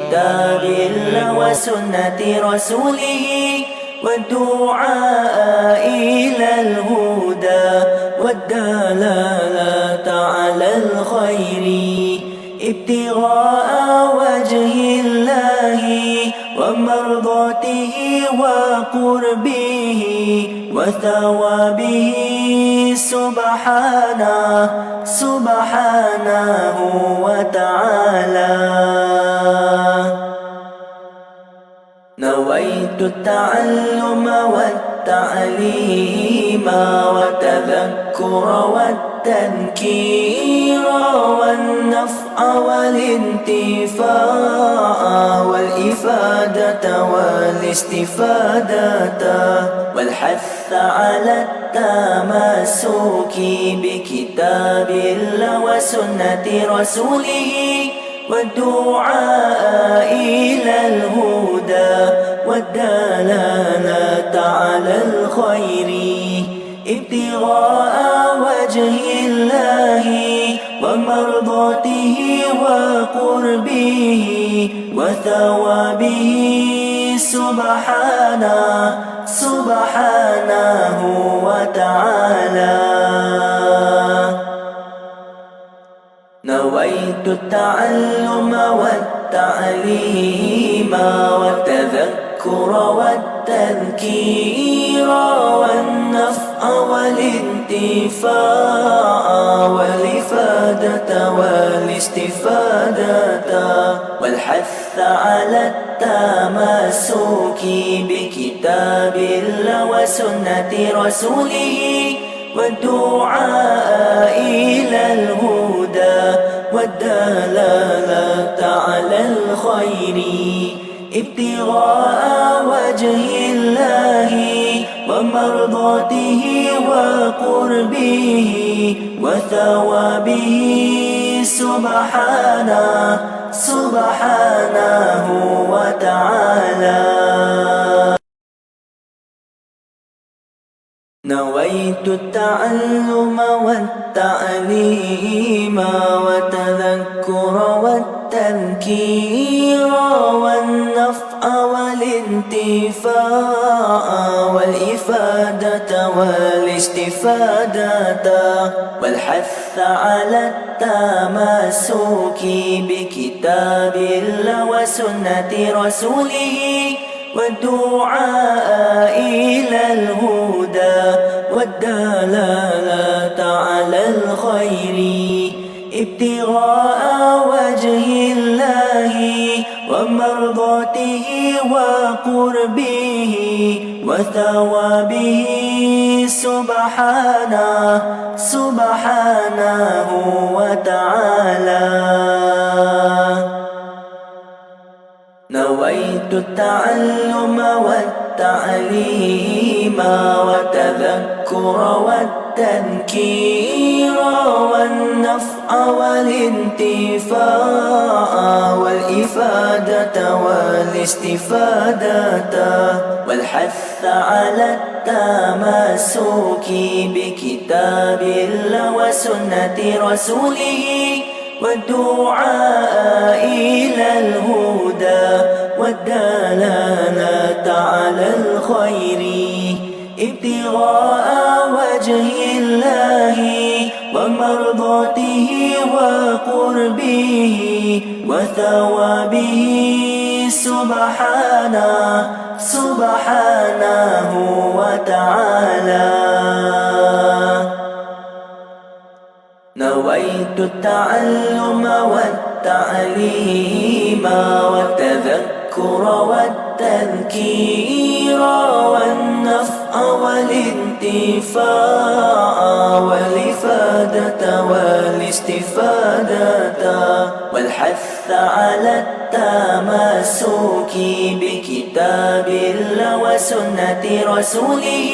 بكتاب الله وسنة رسوله والدعاء إلى الهدى والدلالة على الخير ابتغاء وجه الله ومرضاته وقربه وثوابه سبحانه وتعالى. نويت التعلم والتعليم والتذكر والتذكير والنفع والانتفاع والإفادة والاستفادة والحث على التمسك بكتاب الله وسنة رسوله والدعاء إلى الهدى والدلالة على الخير ابتغاء وجه الله ومرضاته وقربه وثوابه سبحانه وتعالى. نويت التعلم والتعليم والتذكر والتذكير والنفع والانتفاع والإفادة والاستفادة والحث على التمسك بكتاب الله وسنة رسوله والدعاء إلى الهدى والدلالة على الخير ابتغاء وجه الله ومرضاته وقربه وثوابه سبحانه وتعالى. نويت التعلم والتعليم والتذكر والتذكير والنفع والانتفاع والإفادة والاستفادة والحث على التمسك بكتاب الله وسنة رسوله والدعاء إلى الهدى والدلالة على الخير ابتغاء وجه الله ومرضاته وقربه وثوابه سبحانه وتعالى. نويت التعلم والتعليم والتذكر والتذكير والنفع والانتفاع والإفادة والاستفادة والحث على التمسك بكتاب الله وسنة رسوله والدعاء إلى الهدى والدلالة على الخير ابتغاء وجه الله ومرضاته وقربه وثوابه سبحانه وتعالى. نويت التعلم والتعليم والتذكر والتذكير والنفع والانتفاع والإفادة والاستفادة والحث على التمسك بكتاب الله وسنة رسوله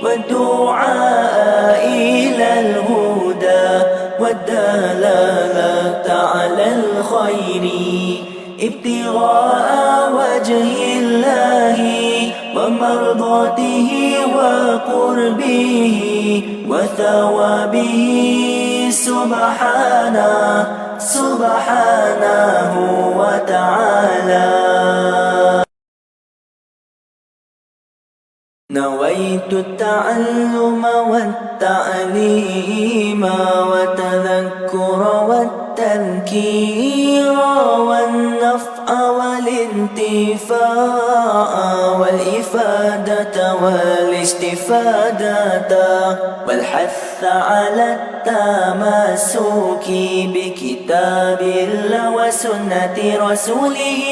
والدعاء إلى الهدى والدلالة على الخير ابتغاء وجه الله ومرضاته وقربه وثوابه سبحانه وتعالى. نويت التعلم والتعليم وتذكر والتذكير والنفع والانتفاع والإفادة والاستفادة والحث على التمسك بكتاب الله وسنة رسوله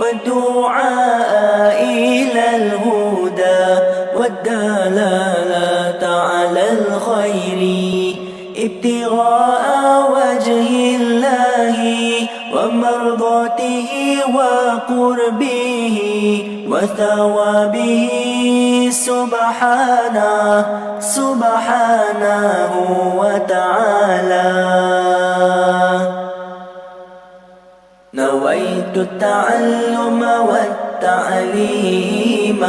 والدعاء إلى الهدى والدلالة على الخير ابتغاء وجه الله ومرضاته وقربه وثوابه سبحانه وتعالى. نويت التعلم والتعليم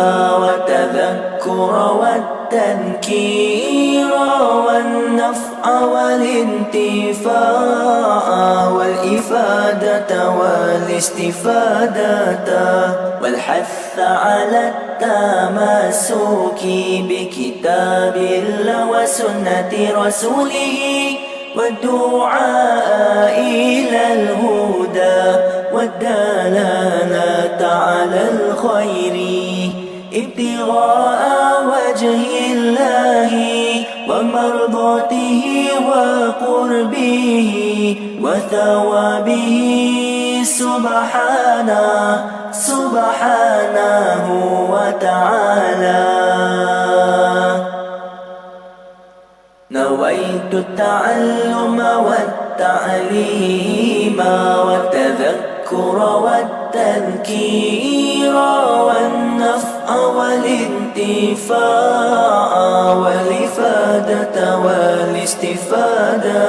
وتذكر والتذكير والنفع والانتفاع والإفادة والاستفادة والحث على التمسك بكتاب الله وسنة رسوله والدعاء إلى الهدى والدلالة على الخير ابتغاء وجه الله ومرضاته وقربه وثوابه سبحانه وتعالى. نويت التعلم والتعليم والتذكر والتذكير والنفع والانتفاع والإفادة والاستفادة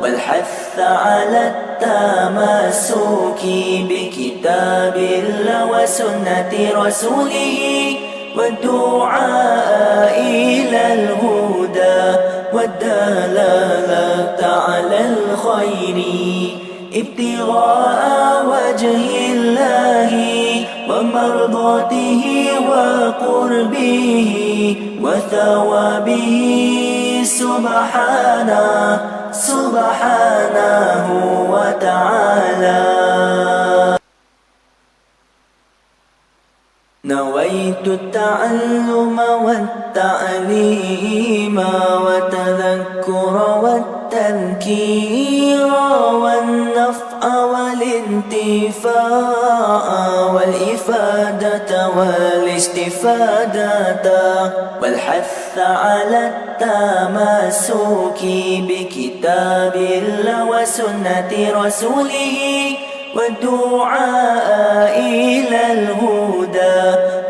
والحث على التمسك بكتاب الله وسنة رسوله والدعاء إلى الهدى والدلالة على الخير ابتغاء وجه الله ومرضاته وقربه وثوابه سبحانه وتعالى. نويت التعلم والتعليم وتذكر والتذكير والنفع والانتفاع والإفادة والاستفادة والحث على التمسك بكتاب الله وسنة رسوله والدعاء إلى الهدى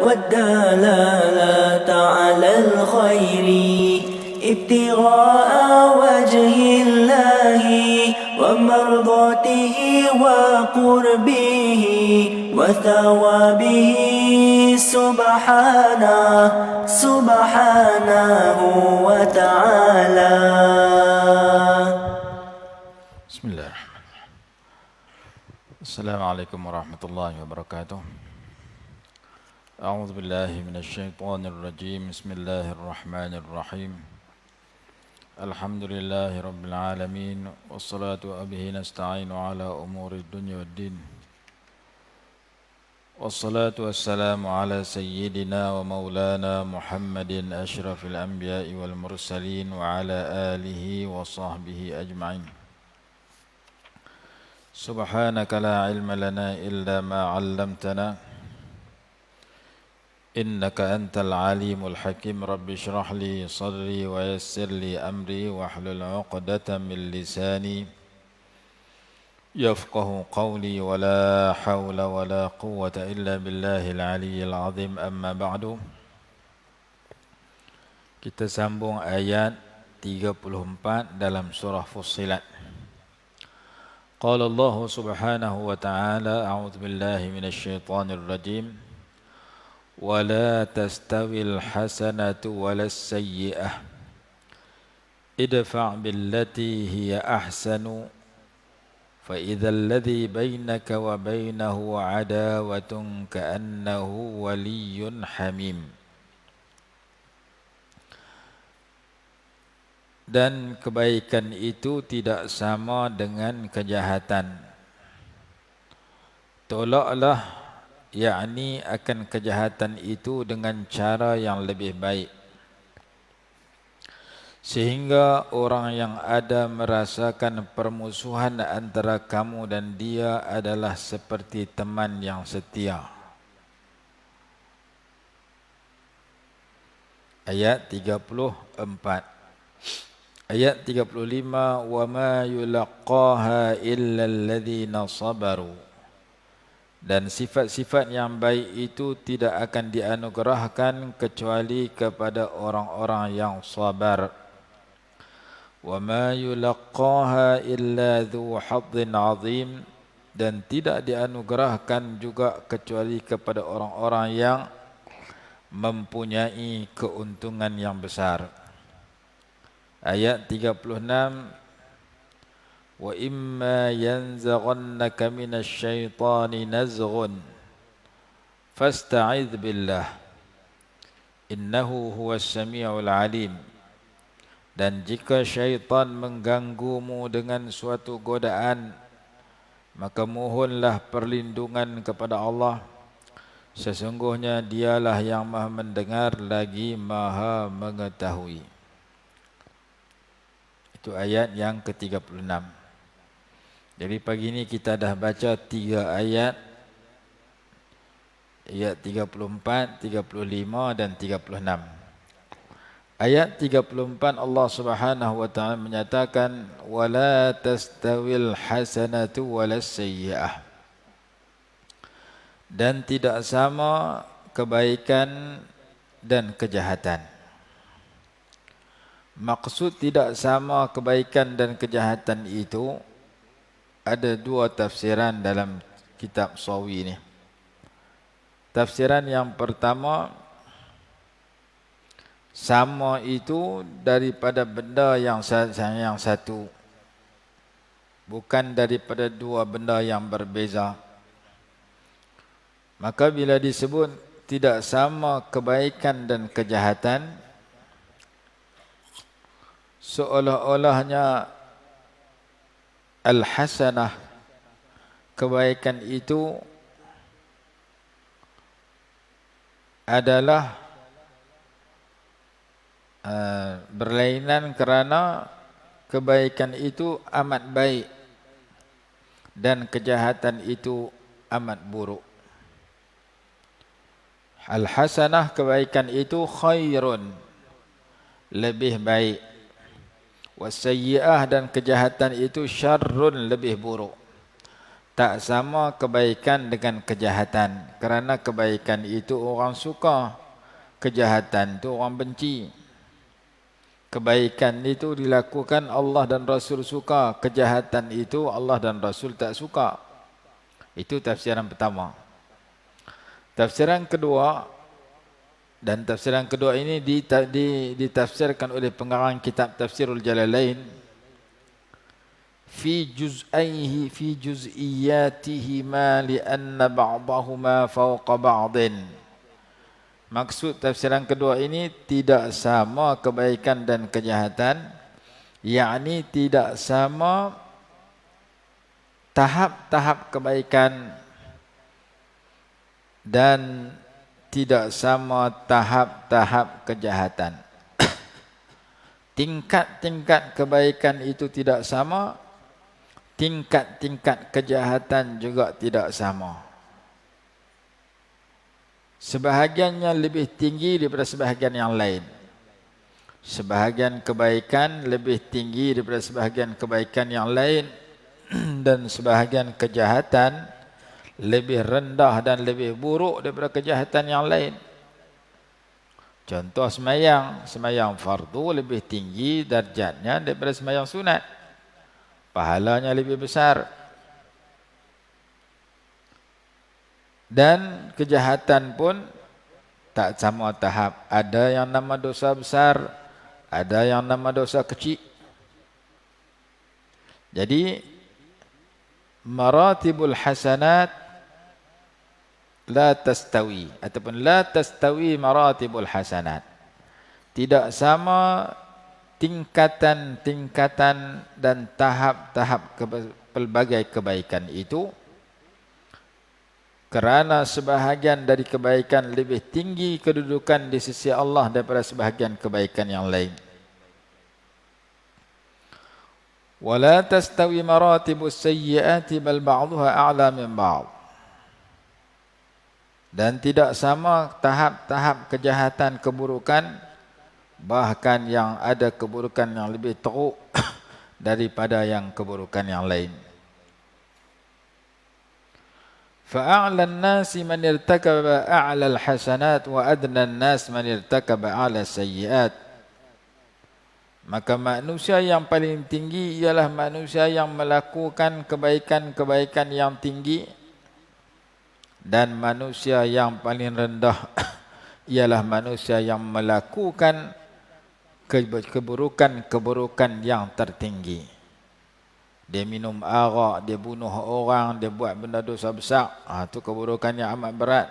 والدلالة على الخير ابتغاء وجه الله ومرضاته وقربه وثوابه سبحانه وتعالى. بسم الله. Assalamualaikum warahmatullahi wabarakatuh. A'udzu billahi minasyaitonir rajim. Bismillahirrahmanirrahim. Alhamdulillahi rabbil alamin wassalatu bihi nasta'inu ala umuri dunya waddin. Wassalatu wassalamu ala sayyidina wa maulana Muhammadin asyrafil anbiya'i wal mursalin wa ala alihi wa sahbihi ajma'in. Subhanaka la ilma lana illa ma 'allamtana innaka antal alimul hakim. Rabbi shrah li sadri wa yassir li amri wahlul 'uqdatam min lisani yafqahu qawli wa la hawla wa la quwwata illa billahil aliyyil azim. Amma ba'du. Kita sambung ayat 34 dalam surah Fussilat. Qala Allah subhanahu wa ta'ala, a'udzu billahi minasy syaithanir rajim. Wa la tastawil hasanatu walas sayyi'ah. Idfa' billati hiya ahsanu fa idzal ladzi bainaka wa bainahu 'adawatun ka'annahu waliyyun hamim. dan kebaikan itu tidak sama dengan kejahatan. Tolaklah yakni akan kejahatan itu dengan cara yang lebih baik, sehingga orang yang ada merasakan permusuhan antara kamu dan dia adalah seperti teman yang setia. Ayat 34. Ayat 35, wa ma yulaqqaha illa alladhina sabaru. Dan sifat-sifat yang baik itu tidak akan dianugerahkan kecuali kepada orang-orang yang sabar. Wa ma yulaqqaha illa dhu haddin azim. Dan tidak dianugerahkan juga kecuali kepada orang-orang yang mempunyai keuntungan yang besar. Ayat 36, wa imma yanzaghannaka minasy syaitani nazghun fasta'idz billah innahu huwas samiul alim. Dan jika syaitan mengganggumu dengan suatu godaan, maka mohonlah perlindungan kepada Allah. Sesungguhnya dialah yang maha mendengar lagi maha mengetahui. Itu ayat yang ke-36. Jadi pagi ini kita dah baca 3 ayat. Ayat 34, 35 dan 36. Ayat 34 Allah Subhanahu wa taala menyatakan wala tastawil hasanatu walas sayyi'ah. Dan tidak sama kebaikan dan kejahatan. Maksud tidak sama kebaikan dan kejahatan itu ada 2 tafsiran dalam kitab Sawi ini. Tafsiran yang pertama, sama itu daripada benda yang satu, bukan daripada 2 benda yang berbeza. Maka bila disebut tidak sama kebaikan dan kejahatan, seolah-olahnya al-hasanah, kebaikan itu adalah berlainan kerana kebaikan itu amat baik dan kejahatan itu amat buruk. Al-hasanah, kebaikan itu khairun, lebih baik. Wasayyi'ah, dan kejahatan itu syarrun, lebih buruk. Tak sama kebaikan dengan kejahatan. Kerana kebaikan itu orang suka, kejahatan itu orang benci. Kebaikan itu dilakukan Allah dan Rasul suka, kejahatan itu Allah dan Rasul tak suka. Itu tafsiran pertama. Tafsiran kedua, dan tafsiran kedua ini ditafsirkan oleh pengarang kitab Tafsirul Jalalain fi juz'iyatihima li'anna ba'dahuma fawqa ba'din. Maksud tafsiran kedua ini tidak sama kebaikan dan kejahatan, yakni tidak sama tahap-tahap kebaikan dan tidak sama tahap-tahap kejahatan. Tingkat-tingkat kebaikan itu tidak sama, tingkat-tingkat kejahatan juga tidak sama. Sebahagiannya lebih tinggi daripada sebahagian yang lain. Sebahagian kebaikan lebih tinggi daripada sebahagian kebaikan yang lain, dan sebahagian kejahatan lebih rendah dan lebih buruk daripada kejahatan yang lain. Contoh semayang fardu lebih tinggi darjatnya daripada semayang sunat. Pahalanya lebih besar. Dan kejahatan pun tak sama tahap. Ada yang nama dosa besar, ada yang nama dosa kecil. Jadi maratibul hasanat la tastawi, ataupun la tastawi maratibul hasanat. Tidak sama tingkatan-tingkatan dan tahap-tahap pelbagai kebaikan itu, kerana sebahagian dari kebaikan lebih tinggi kedudukan di sisi Allah daripada sebahagian kebaikan yang lain. Wala tastawi maratibus sayyiati bal ba'dhuha a'la min ba'd. Dan tidak sama tahap-tahap kejahatan keburukan, bahkan yang ada keburukan yang lebih teruk daripada yang keburukan yang lain. فأعلى الناس من ارتكب أعلى الحسنات وأدنى الناس من ارتكب أعلى السيئات. Maka manusia yang paling tinggi ialah manusia yang melakukan kebaikan-kebaikan yang tinggi, dan manusia yang paling rendah ialah manusia yang melakukan keburukan-keburukan yang tertinggi. Dia minum arak, dia bunuh orang, dia buat benda dosa besar. Itu keburukan yang amat berat.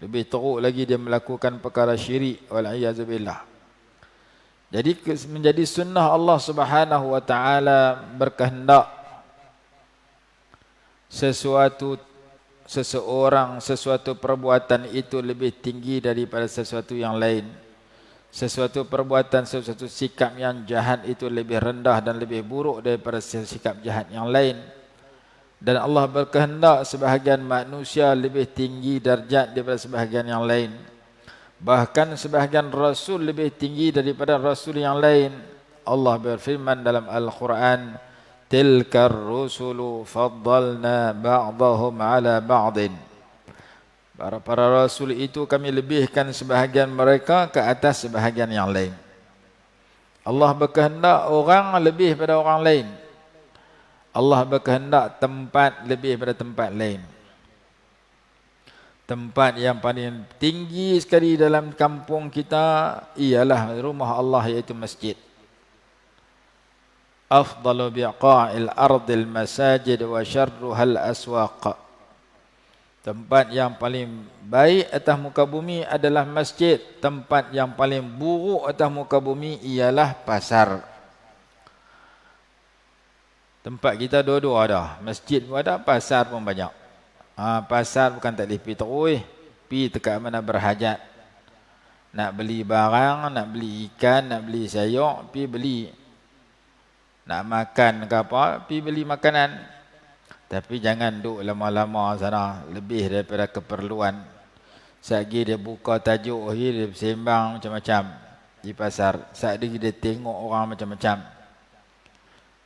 Lebih teruk lagi dia melakukan perkara syirik. Wal'iyazubillah. Jadi menjadi sunnah Allah Subhanahu wa taala berkehendak sesuatu perbuatan itu lebih tinggi daripada sesuatu yang lain. Sesuatu perbuatan, sesuatu sikap yang jahat itu lebih rendah dan lebih buruk daripada sikap jahat yang lain. Dan Allah berkehendak sebahagian manusia lebih tinggi darjat daripada sebahagian yang lain. Bahkan sebahagian Rasul lebih tinggi daripada Rasul yang lain. Allah berfirman dalam Al-Quran, Tilkar rusulu faddalna ba'dahum ala ba'din. Para Rasul itu kami lebihkan sebahagian mereka ke atas sebahagian yang lain. Allah berkehendak orang lebih pada orang lain. Allah berkehendak tempat lebih pada tempat lain. Tempat yang paling tinggi sekali dalam kampung kita ialah rumah Allah, iaitu masjid. Afdalu biqa'il ardil masajid wa syarruhal aswaq. Tempat yang paling baik atas muka bumi adalah masjid. Tempat yang paling buruk atas muka bumi ialah pasar. Tempat kita dua-dua ada. Masjid pun ada, pasar pun banyak. Pasar bukan tak boleh pergi terus. Pergi dekat mana berhajat. Nak beli barang, nak beli ikan, nak beli sayur, pergi beli. Nak makan ke apa, pergi beli makanan. Tapi jangan duduk lama-lama sana, lebih daripada keperluan. Sekali dia buka tajuk, dia bersembang macam-macam di pasar. Sekali dia tengok orang macam-macam.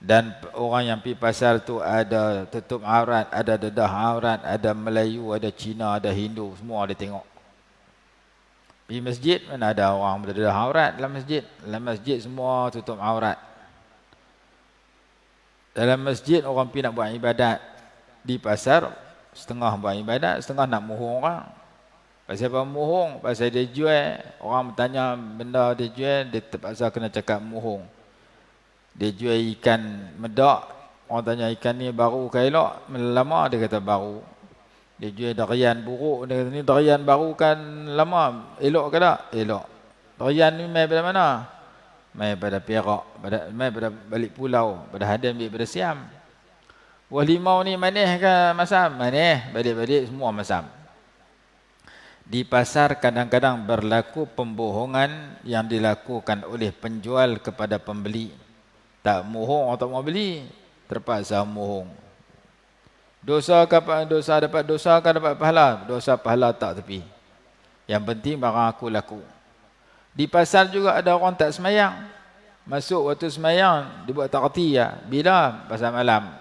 Dan orang yang pergi pasar tu ada tutup aurat, ada dedah aurat, ada Melayu, ada Cina, ada Hindu, semua dia tengok. Pergi masjid, mana ada orang berdedah aurat dalam masjid. Dalam masjid semua tutup aurat. Dalam masjid orang pergi nak buat ibadat. Di pasar, setengah buat ibadat, setengah nak mohong orang. Pasal apa mohong? Pasal dia jual. Orang bertanya benda dia jual, dia terpaksa kena cakap mohong. Dia jual ikan medak. Orang tanya ikan ni baru ke elok? Lama, dia kata baru. Dia jual darian buruk. Dia kata ni darian baru kan lama. Elok ke tak? Elok. Darian ni mai pada mana? Mai pada Perak. Mai pada balik pulau. Pada Hadan, pada Siam. Buah limau ni manis ke masam? Manis. Balik-balik semua masam. Di pasar kadang-kadang berlaku pembohongan yang dilakukan oleh penjual kepada pembeli. Tak mohong atau mau beli, terpaksa mohong. Dosa dapat dosa ke dapat pahala? Dosa pahala tak tepi. Yang penting barang aku laku. Di pasar juga ada orang tak semayang. Masuk waktu semayang, dia buat takti ya. Bila? Pasal malam.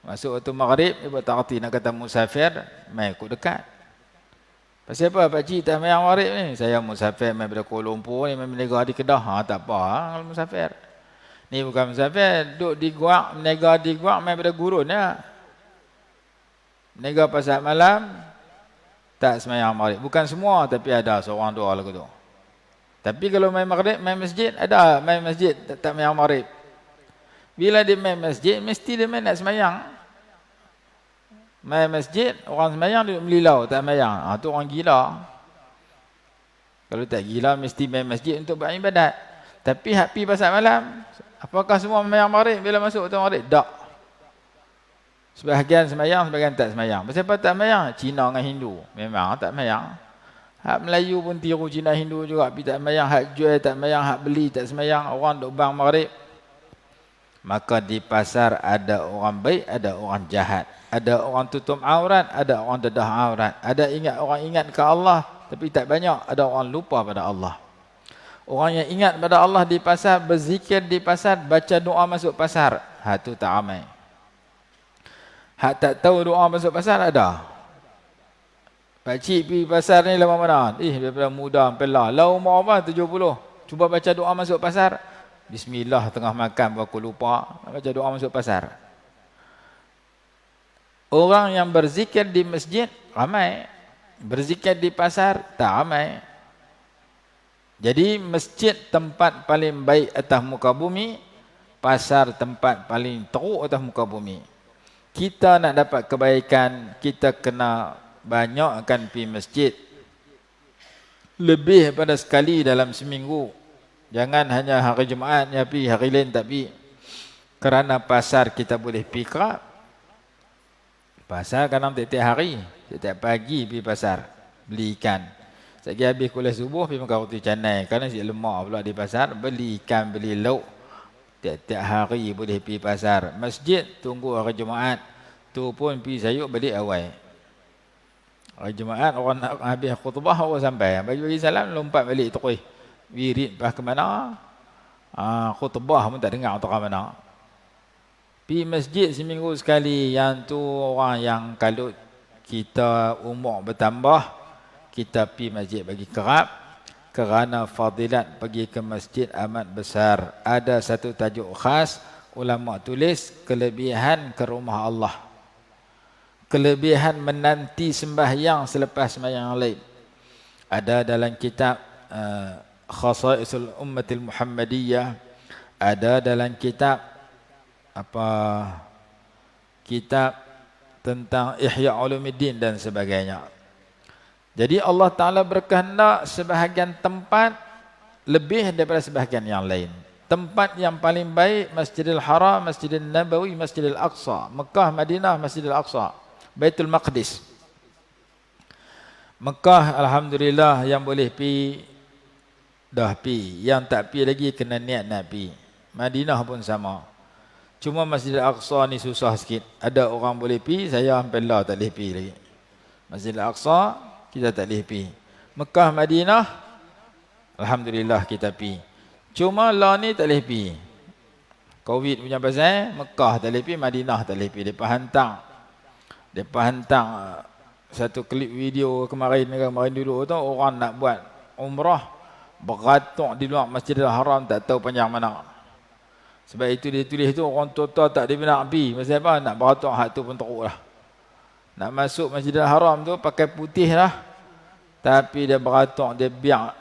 Masuk waktu maghrib, dia buat takti nak kata musafir, mai ikut dekat. Pasal apa pakcik tak semayang maghrib ni? Saya musafir mai dari Kuala Lumpur ni, mai menegak di Kedah. Tak apa kalau musafir. Ni bukan musafir, duduk di guak, menegak di guak, mai dari gurun ya. Menegak pasal malam, tak semayang maghrib. Bukan semua, tapi ada seorang dua lagu tu. Tapi kalau main maghrib, main masjid, ada main masjid tak semayang maghrib. Bila dia main masjid, mesti dia main nak semayang. Main masjid, orang semayang dia melilau, tak semayang. Tu orang gila. Kalau tak gila, mesti main masjid untuk beribadat. Tapi hak pi pasal malam, apakah semua sembahyang maghrib bila masuk waktu maghrib? Tak. Sebahagian sembahyang, sebahagian tak sembahyang. Siapa tak sembahyang? Cina dengan Hindu. Memang tak sembahyang. Hak Melayu pun tiru Cina Hindu juga, tapi tak sembahyang. Hak jual tak sembahyang, hak beli tak sembahyang. Orang duk bang maghrib. Maka di pasar ada orang baik, ada orang jahat. Ada orang tutup aurat, ada orang dedah aurat. Ada orang ingat ke Allah, tapi tak banyak. Ada orang lupa pada Allah. Orang yang ingat pada Allah di pasar, berzikir di pasar, baca doa masuk pasar. Hak tu tak ramai. Hak tak tahu doa masuk pasar ada. Pakcik pergi pasar ni lama mana? Daripada muda sampai lah. Lau umur apa? 70. Cuba baca doa masuk pasar. Bismillah tengah makan aku lupa. Baca doa masuk pasar. Orang yang berzikir di masjid ramai. Berzikir di pasar tak ramai. Jadi masjid tempat paling baik atas muka bumi. Pasar tempat paling teruk atas muka bumi. Kita nak dapat kebaikan, kita kena banyakkan pergi masjid. Lebih pada sekali dalam seminggu. Jangan hanya hari Jumaat ya pergi, hari lain tak pergi. Kerana pasar kita boleh pergi kerap. Pasar kadang tiap-tiap hari, tiap-tiap pagi pergi pasar, beli ikan. Sekali habis kuliah subuh, pergi makan roti canai. Kerana si lemak pula di pasar, beli ikan, beli lauk. Tiap-tiap hari boleh pergi pasar. Masjid, tunggu hari Jumaat. Tu pun pergi sayuk balik awal. Hari Jumaat, orang nak habis khutbah, orang sampai. Bagi-bagi salam, lompat balik terus. Wirid pas ke mana? Khutbah pun tak dengar tak ke mana. Pergi masjid seminggu sekali. Yang tu orang yang kalau kita umur bertambah, kita pergi masjid bagi kerap. Kerana fadilat pergi ke masjid amat besar. Ada satu tajuk khas, ulama tulis, kelebihan ke rumah Allah. Kelebihan menanti sembahyang selepas sembahyang lain. Ada dalam kitab Khasaisul Ummatil Muhammadiyah, ada dalam kitab kitab tentang Ihya Ulumuddin dan sebagainya. Jadi Allah Ta'ala berkehendak sebahagian tempat lebih daripada sebahagian yang lain. Tempat yang paling baik Masjidil Haram, Masjidil Nabawi, Masjidil Aqsa. Mekah, Madinah, Masjidil Aqsa, Baitul Maqdis. Mekah alhamdulillah yang boleh pi dah pi, yang tak pi lagi kena niat nak pi. Madinah pun sama. Cuma Masjidil Aqsa ni susah sikit. Ada orang boleh pi, saya sampai lah tak boleh pi lagi. Masjidil Aqsa kita tak boleh pi. Mekah, Madinah alhamdulillah kita pi. Cuma lah ni tak boleh pi. Covid punya pasal, Mekah tak boleh pi, Madinah tak boleh pi. Depa hantang satu klip video kemarin dulu tu, orang nak buat umrah beratuk di luar Masjidil Haram, tak tahu panjang mana. Sebab itu dia tulis tu, orang tua-tua tak dia nak pergi. Pasal apa? Nak beratuk hak tu pun teruk lah. Nak masuk Masjidil Haram tu pakai putih lah. Tapi dia beratuk, dia biar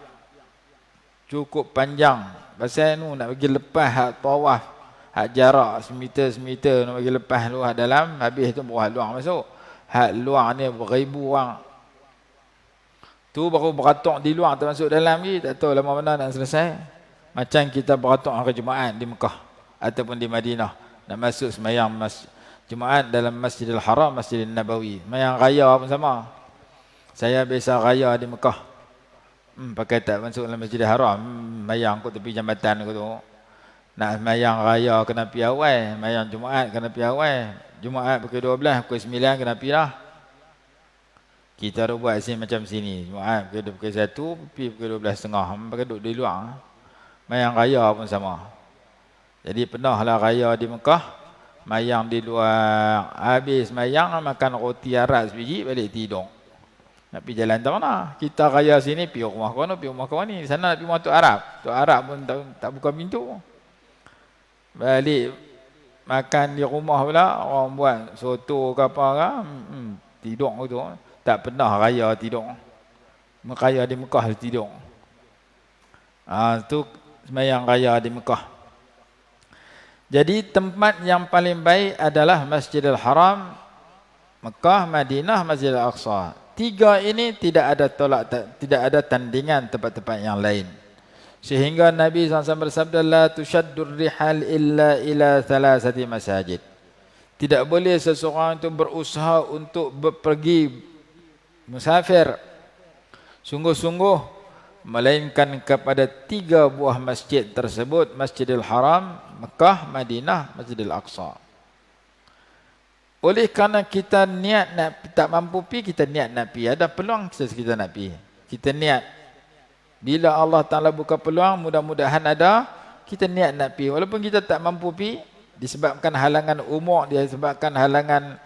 cukup panjang. Pasal tu nak bagi lepas hak tawaf, hak jarak semeter nak bagi lepas tu hak dalam, habis tu baru hak luar masuk. Hak luar ni beribu orang. Tu baru beratuk di luar termasuk dalam lagi, tak tahu lama mana nak selesai. Macam kita beratuk hari Jumaat di Mekah ataupun di Madinah, nak masuk sembahyang Jumaat dalam Masjidil Haram, Masjidil Nabawi. Sembahyang raya pun sama. Saya biasa raya di Mekah. Pakai tak masuk dalam Masjidil Haram, sembahyang kot tepi jambatan kot tu. Nak sembahyang raya kena pi awal, sembahyang Jumaat kena pi awal. Jumaat pukul 12, pukul 9 kena pi dah. Kita ada buat sini macam sini. Jumaat pukul 1, pergi pukul 12.30. Pakai duduk di luar. Mayang raya pun sama. Jadi pernahlah raya di Mekah. Mayang di luar. Habis mayang makan roti arak sebiji, balik tidur. Nak pergi jalan tak mana. Kita raya sini, pergi rumah kawan, pergi rumah kawan ni. Sana nak pergi rumah Tok Arab. Tok Arab pun tak buka pintu. Balik makan di rumah pula. Orang buat soto ke apa ke. Tidur tu. Tak pernah raya tidur. Raya di Mekah tidur. Tu sembahyang raya di Mekah. Jadi tempat yang paling baik adalah Masjidil Haram, Mekah, Madinah, Masjidil Aqsa. Tiga ini tidak ada tolak, tidak ada tandingan tempat-tempat yang lain. Sehingga Nabi SAW bersabda, la tushaddur rihal illa ila thalathati masajid. Tidak boleh seseorang itu berusaha untuk pergi musafir sungguh-sungguh melainkan kepada 3 buah masjid tersebut, Masjidil Haram, Mekah, Madinah, Masjidil Aqsa. Oleh kerana kita niat nak tak mampu pi, kita niat nak pi, ada peluang kita nak pi, kita niat. Bila Allah Ta'ala buka peluang, mudah-mudahan ada, kita niat nak pi. Walaupun kita tak mampu pi, disebabkan halangan umur, disebabkan halangan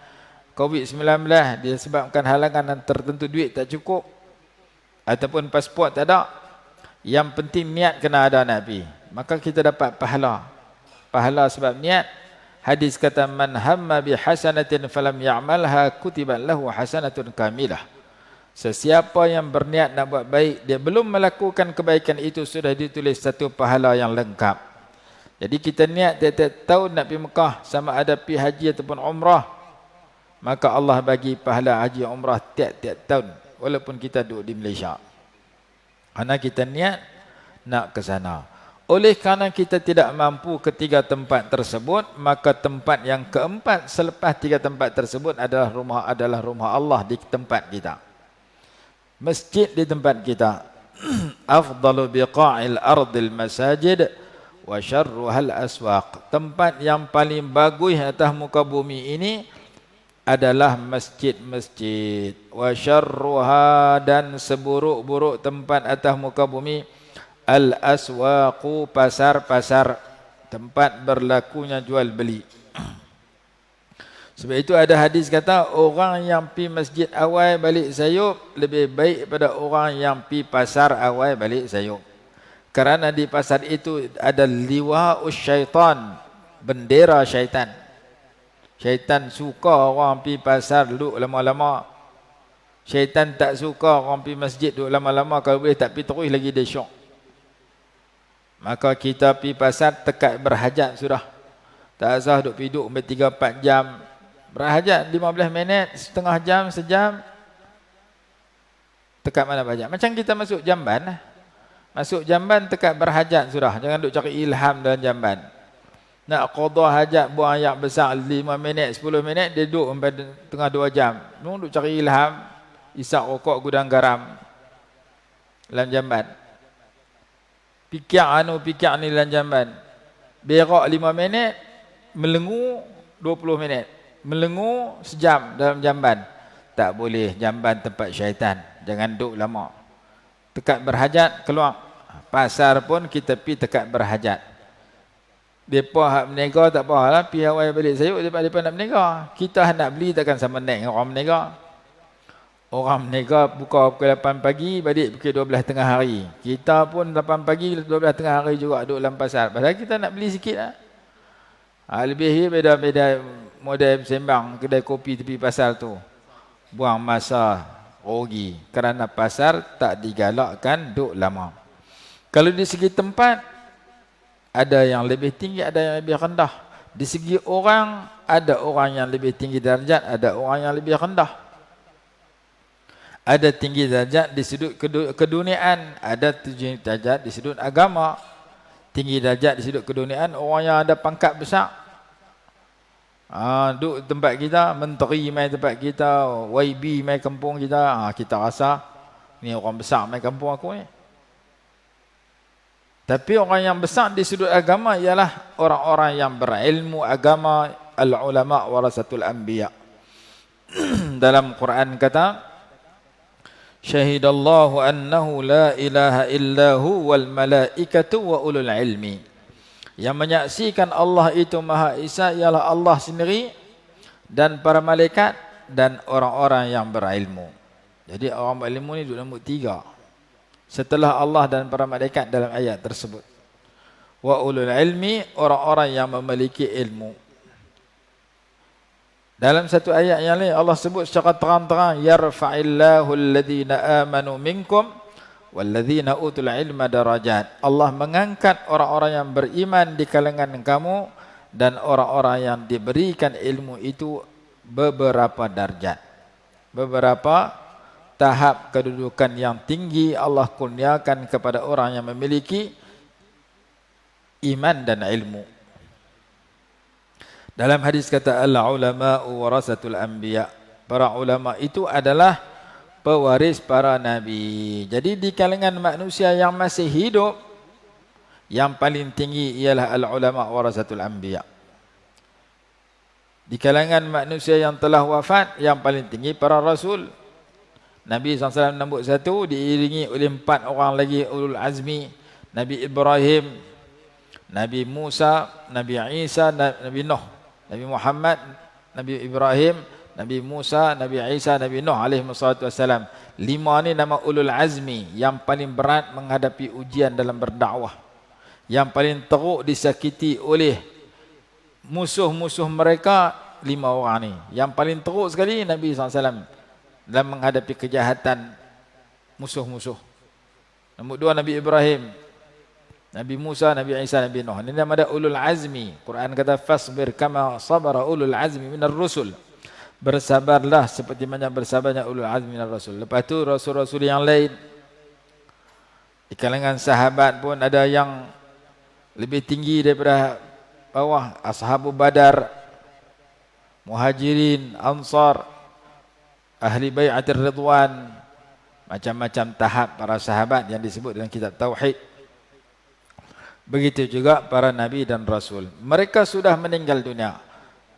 COVID-19, disebabkan halangan tertentu, duit tak cukup, ataupun pasport tak ada. Yang penting niat kena ada nak pi. Maka kita dapat pahala. Pahala sebab niat. Hadis kata, man hamma bi hasanatin falam ya'malha kutiban lahu hasanatun kamilah. Sesiapa yang berniat nak buat baik, dia belum melakukan kebaikan itu, sudah ditulis satu pahala yang lengkap. Jadi kita niat tiap-tiap tahun nak pergi Mekah, sama ada pergi haji ataupun umrah, maka Allah bagi pahala haji umrah tiap-tiap tahun, walaupun kita duduk di Malaysia. Kerana kita niat nak ke sana. Oleh kerana kita tidak mampu ketiga tempat tersebut, maka tempat yang keempat selepas 3 tempat tersebut adalah rumah Allah di tempat kita. Masjid di tempat kita. Afdalu biqa'il ardil masajid wa syarruhal aswaq. Tempat yang paling bagus atas muka bumi ini adalah masjid-masjid. Wa syarruha, dan seburuk-buruk tempat atas muka bumi, al aswaqu, pasar-pasar, tempat berlakunya jual beli. Sebab itu ada hadis kata, orang yang pi masjid awal balik sayup lebih baik pada orang yang pi pasar awal balik sayup. Kerana di pasar itu ada liwa'us syaitan, bendera syaitan. Syaitan suka orang pi pasar duduk lama-lama. Syaitan tak suka orang pi masjid duduk lama-lama, kalau boleh tak pi terus lagi dia syok. Maka kita pi pasar tekat berhajat sudah. Tak usah duduk pi duduk 3-4 jam. Berhajat 15 minit, setengah jam, sejam. Tekat mana berhajat? Macam kita masuk jamban lah. Masuk jamban tekat berhajat sudah. Jangan duk cari ilham dalam jamban. Nak qada hajat buang air besar 5 minit, 10 minit, dia duduk sampai tengah 2 jam. Nung duk cari ilham, isap rokok gudang garam dalam jamban. Pikir ni dalam jamban. Berak 5 minit, melengu 20 minit. Melengu sejam dalam jamban. Tak boleh, jamban tempat syaitan. Jangan duduk lama. Tekat berhajat, keluar. Pasar pun kita pi tekat berhajat. Depa hak menega tak apalah, pi awal balik sayuk, depa nak menega. Kita nak beli takkan sama naik orang menega. Orang menega buka pukul 8 pagi, balik pukul 12 tengah hari. Kita pun 8 pagi, 12 tengah hari juga duduk dalam pasar. Pasal kita nak beli sikit lah. Lebih beda-beda model sembang kedai kopi tepi pasar tu. Buang masa, rugi. Kerana pasar tak digalakkan duduk lama. Kalau di segi tempat, ada yang lebih tinggi, ada yang lebih rendah. Di segi orang, ada orang yang lebih tinggi darjat, ada orang yang lebih rendah. Ada tinggi darjat di sudut keduniaan, ada tinggi darjat di sudut agama. Tinggi darjat di sudut keduniaan, orang yang ada pangkat besar. Duduk tempat kita, menteri mai tempat kita, YB mai kampung kita, kita rasa ni orang besar mai kampung aku ni. Tapi orang yang besar di sudut agama ialah orang-orang yang berilmu agama, al-ulama warasatul anbiya. Dalam Quran kata, syahidallahu annahu la ilaha illahu wal malaikatu wa ulul ilmi. Yang menyaksikan Allah itu Maha Esa ialah Allah sendiri dan para malaikat dan orang-orang yang berilmu. Jadi orang berilmu ni duduk nombor 3 setelah Allah dan para malaikat dalam ayat tersebut. Wa ulul ilmi, orang-orang yang memiliki ilmu. Dalam satu ayat yang lain Allah sebut secara terang-terang, yarfa'illahu alladhina amanu minkum walladzina utul ilma darajat. Allah mengangkat orang-orang yang beriman di kalangan kamu dan orang-orang yang diberikan ilmu itu beberapa darjat. Beberapa tahap kedudukan yang tinggi Allah kurniakan kepada orang yang memiliki iman dan ilmu. Dalam hadis kata al-ulama'u warasatul anbiya. Para ulama itu adalah pewaris para nabi. Jadi di kalangan manusia yang masih hidup, yang paling tinggi ialah al-ulama warasatul anbiya. Di kalangan manusia yang telah wafat, yang paling tinggi para rasul. Nabi SAW nombor 1 diiringi oleh 4 orang lagi ulul azmi. Nabi Ibrahim, Nabi Musa, Nabi Isa, Nabi Nuh, Nabi Muhammad, Nabi Ibrahim, Nabi Musa, Nabi Isa, Nabi Nuh alaihi wassalatu wassalam. 5 ni nama ulul azmi yang paling berat menghadapi ujian dalam berdakwah, yang paling teruk disakiti oleh musuh-musuh mereka. 5 orang ni yang paling teruk sekali Nabi SAW dalam menghadapi kejahatan musuh-musuh. Nombor 2 Nabi Ibrahim, Nabi Musa, Nabi Isa, Nabi Nuh. Ini nama dia ulul azmi. Quran kata fasbir kama sabara ulul azmi minar rusul. Bersabarlah seperti mana bersabarnya ulul azmi minar rasul. Lepas tu rasul-rasul yang lain. Di kalangan sahabat pun ada yang lebih tinggi daripada bawah. Ashabu Badar, Muhajirin, Ansar, Ahli Bai'atir Ridwan, macam-macam tahap para sahabat yang disebut dalam kitab Tauhid. Begitu juga para nabi dan rasul. Mereka sudah meninggal dunia.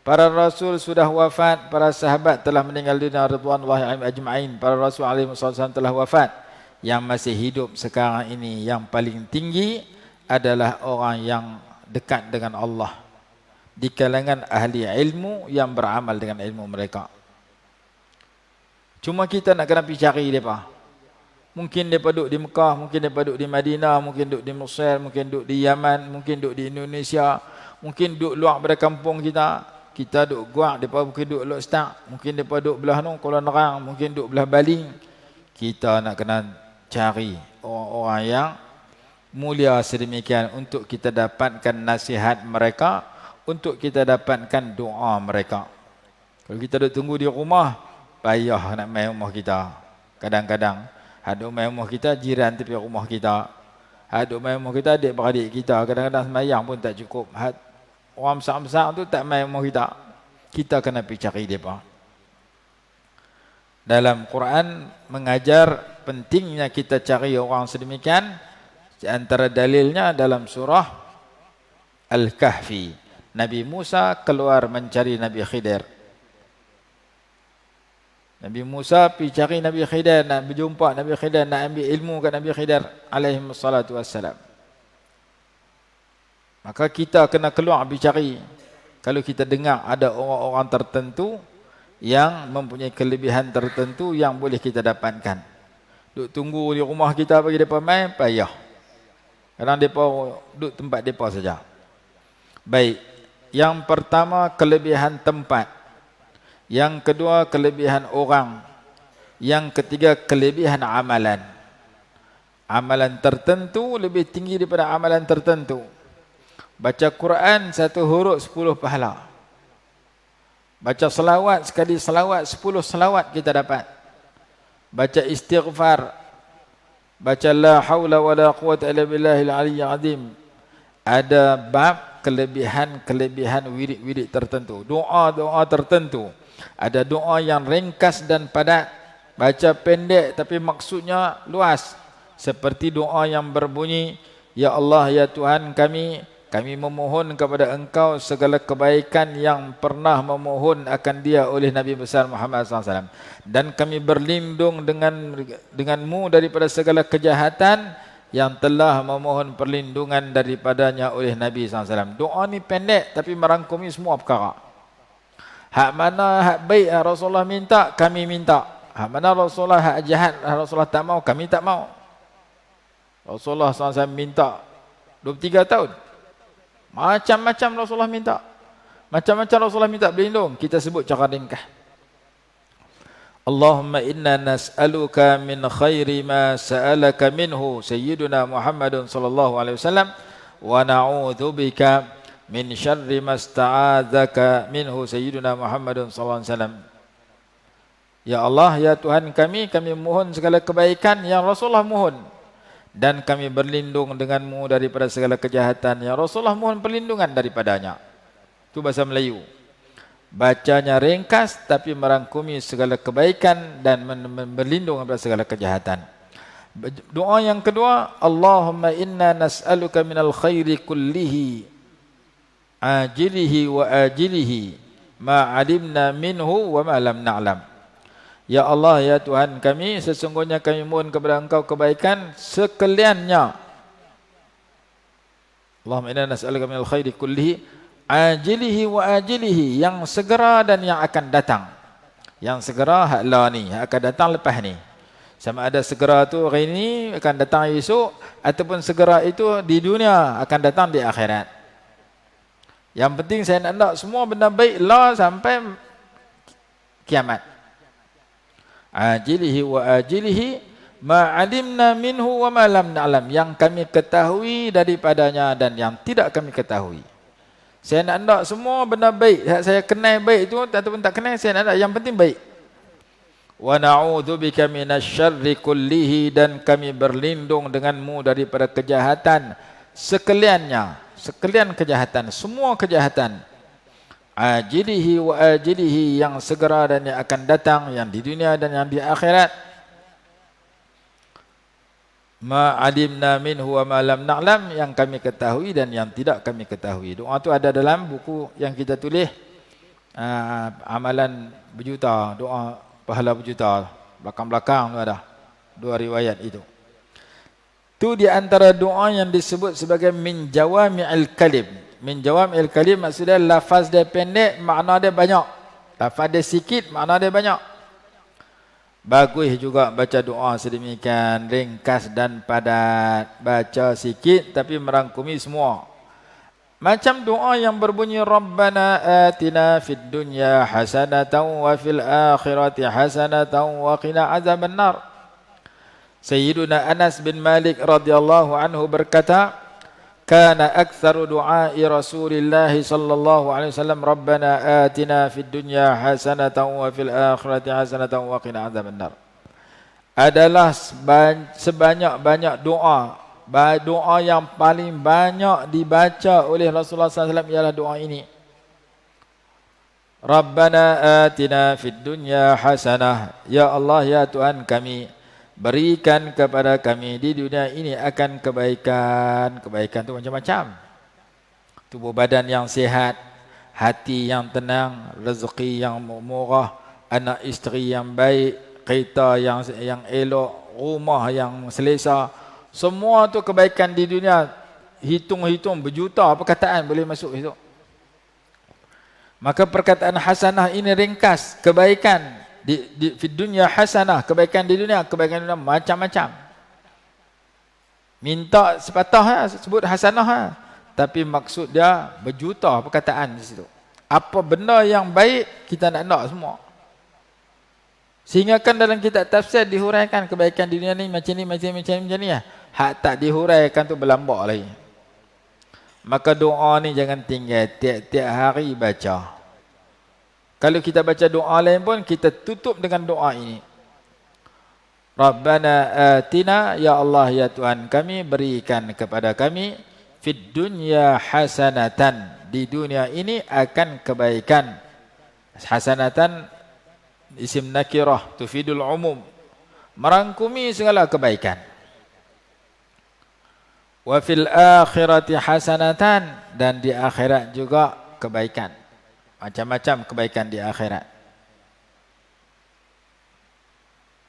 Para rasul sudah wafat, para sahabat telah meninggal dunia ridwanullahi alaihim ajma'in. Para rasul alaihi wasallam telah wafat. Yang masih hidup sekarang ini yang paling tinggi adalah orang yang dekat dengan Allah, di kalangan ahli ilmu yang beramal dengan ilmu mereka. Cuma kita nak kena pergi cari mereka. Mungkin mereka duduk di Mekah, mungkin mereka duduk di Madinah, mungkin duduk di Mesir, mungkin duduk di Yaman, mungkin duduk di Indonesia, mungkin duduk luar pada kampung kita. Kita duduk Guak, mereka mungkin duduk Lok Stak, mungkin mereka duduk belah Kuala Kuala Nerang, mungkin duduk belah Baling. Kita nak kena cari orang-orang yang mulia sedemikian untuk kita dapatkan nasihat mereka, untuk kita dapatkan doa mereka. Kalau kita duduk tunggu di rumah, payah nak main rumah kita. Kadang-kadang haduk main rumah kita, jiran tepi rumah kita. Haduk main rumah kita, adik-beradik kita. Kadang-kadang semayang pun tak cukup. Orang besar-besar tu tak main rumah kita. Kita kena pergi cari mereka. Dalam Quran mengajar pentingnya kita cari orang sedemikian. Di antara dalilnya dalam surah Al-Kahfi. Nabi Musa keluar mencari Nabi Khidir. Nabi Musa pergi cari Nabi Khidir, nak berjumpa Nabi Khidir, nak ambil ilmu kat Nabi Khidir alaihi wassalatu wassalam. Maka kita kena keluar pergi cari. Kalau kita dengar ada orang-orang tertentu yang mempunyai kelebihan tertentu yang boleh kita dapatkan. Duk tunggu di rumah kita bagi mereka main, payah. Kadang mereka duduk tempat mereka saja. Baik, yang pertama kelebihan tempat. Yang kedua kelebihan orang. Yang ketiga kelebihan amalan. Amalan tertentu lebih tinggi daripada amalan tertentu. Baca Quran 1 huruf 10 pahala. Baca selawat sekali selawat 10 selawat kita dapat. Baca istighfar, baca la haula wala quwwata illa billahil aliyyil azim. Ada bab kelebihan-kelebihan wirid-wirid tertentu, doa-doa tertentu. Ada doa yang ringkas dan padat, baca pendek tapi maksudnya luas. Seperti doa yang berbunyi, ya Allah ya Tuhan kami memohon kepada Engkau segala kebaikan yang pernah memohon akan dia oleh Nabi besar Muhammad SAW. Dan kami berlindung denganmu daripada segala kejahatan yang telah memohon perlindungan daripadanya oleh Nabi SAW. Doa ni pendek tapi merangkumi semua perkara. Hak mana hak baik Rasulullah minta, kami minta. Hak mana Rasulullah hak jahat Rasulullah tak mau, kami tak mau. Rasulullah SAW minta 23 tahun. Macam-macam Rasulullah minta. Macam-macam Rasulullah minta berlindung. Kita sebut cara ringkas. Allahumma inna nas'aluka min khairi ma sa'alaka minhu Sayyiduna Muhammadun sallallahu alaihi wasallam wa na'udzubika min syarri ma sta'adzaka minhu Sayyiduna Muhammadun sallallahu alaihi wasallam. Ya Allah, ya Tuhan kami mohon segala kebaikan yang Rasulullah mohon. dan kami berlindung denganmu daripada segala kejahatan. Ya Rasulullah mohon perlindungan daripadanya. Itu bahasa Melayu. Bacanya ringkas tapi merangkumi segala kebaikan dan berlindung daripada segala kejahatan. Doa yang kedua, Allahumma inna nas'aluka minal khairi kullihi ajilihi wa ajilihi ma alimna minhu wa ma lam na'lam. Ya Allah, ya Tuhan kami, sesungguhnya kami mohon kepada Engkau kebaikan sekaliannya. Allahumma inna nas'aluka minal khairi kullihi ajilihi wa ajilihi, yang segera dan yang akan datang. Yang segera haklah ni, akan datang lepas ni. Sama ada segera tu hari ini akan datang esok, ataupun segera itu di dunia akan datang di akhirat. Yang penting saya nak semua benda baik lah sampai kiamat. Ajilihi wa ajilihi ma alimna minhu wa ma lam na'lam, yang kami ketahui daripadanya dan yang tidak kami ketahui. Saya nak semua benda baik, saya kenal baik itu ataupun tak kenal, saya nak yang penting baik. Wa na'udzubika minasyarri kullihi, dan kami berlindung denganmu daripada kejahatan sekaliannya, sekalian kejahatan, semua kejahatan. Ajilihi wa ajilihi, yang segera dan yang akan datang, yang di dunia dan yang di akhirat. Ma alimna minhu wa ma lam na'lam, yang kami ketahui dan yang tidak kami ketahui. Doa tu ada dalam buku yang kita tulis, amalan berjuta, doa pahala berjuta, belakang-belakang tu ada dua riwayat itu. Itu di antara doa yang disebut sebagai min jawami'il kalim. Min jawami'il kalim maksudnya lafaz dia pendek, makna dia banyak. Lafaz dia sikit, makna dia banyak. Bagus juga baca doa sedemikian, ringkas dan padat. Baca sikit tapi merangkumi semua. Macam doa yang berbunyi Rabbana atina fid dunya hasanatan wa fil akhirati hasanatan wa qina azaban nar. Sayyiduna Anas bin Malik radhiyallahu anhu berkata, kana aktsaru du'ai Rasulillah sallallahu alaihi wasallam Rabbana atina fid dunya hasanatan wa fil akhirati hasanatan wa qina azaban nar. Adalah sebanyak-banyak doa yang paling banyak dibaca oleh Rasulullah SAW ialah doa ini. Rabbana atina fid dunya hasanah. Ya Allah, ya Tuhan kami, berikan kepada kami di dunia ini akan kebaikan. Kebaikan itu macam-macam. Tubuh badan yang sihat, hati yang tenang, rezeki yang murah, anak isteri yang baik, kereta yang elok, rumah yang selesa. Semua tu kebaikan di dunia. Hitung-hitung berjuta perkataan boleh masuk itu. Maka perkataan hasanah ini ringkas. Kebaikan di dunia hasanah. Kebaikan di dunia macam-macam. Minta sepatah sebut hasanah. Tapi maksud dia berjuta perkataan di situ. Apa benda yang baik kita nak semua. Sehingga kan dalam kitab tafsir dihuraikan kebaikan di dunia ni macam ni ya. Hak tak dihuraikan tu berlambak lagi. Maka doa ni jangan tinggal, tiap-tiap hari baca. Kalau kita baca doa lain pun kita tutup dengan doa ini. Rabbana atina, ya Allah ya Tuhan kami, berikan kepada kami fid dunya hasanatan, di dunia ini akan kebaikan. Hasanatan isim nakirah tufidul umum, merangkumi segala kebaikan. Wa fil akhirati hasanatan, dan di akhirat juga kebaikan. Macam-macam kebaikan di akhirat.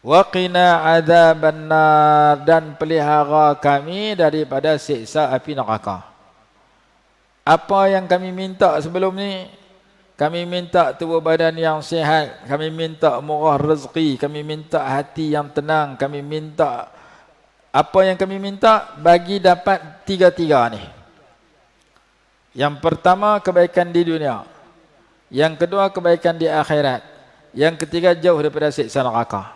Wa qina adzaban nar, dan pelihara kami daripada siksa api neraka. Apa yang kami minta sebelum ni? Kami minta tubuh badan yang sihat, kami minta murah rezeki, kami minta hati yang tenang, kami minta apa yang kami minta bagi dapat tiga-tiga ni. Yang pertama kebaikan di dunia, yang kedua kebaikan di akhirat, yang ketiga jauh daripada siksa neraka.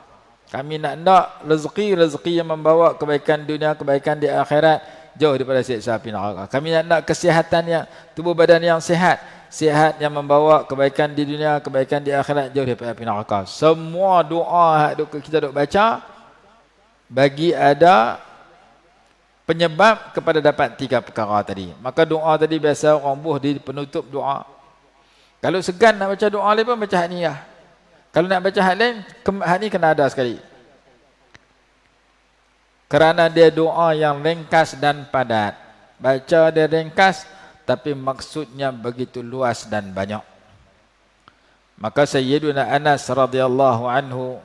Kami nak rezeki yang membawa kebaikan dunia, kebaikan di akhirat, jauh daripada siksa api neraka. Kami nak kesihatan yang tubuh badan yang sihat yang membawa kebaikan di dunia, kebaikan di akhirat, jauh daripada api neraka. Semua doa kita duk baca bagi ada penyebab kepada dapat 3 perkara tadi. Maka doa tadi biasa orang buh di penutup doa. Kalau segan nak baca doa lain pun baca hak ni lah. Kalau nak baca hak lain, hak ni kena ada sekali. Kerana dia doa yang ringkas dan padat. Baca dia ringkas, tapi maksudnya begitu luas dan banyak. Maka Sayyiduna Anas radhiyallahu anhu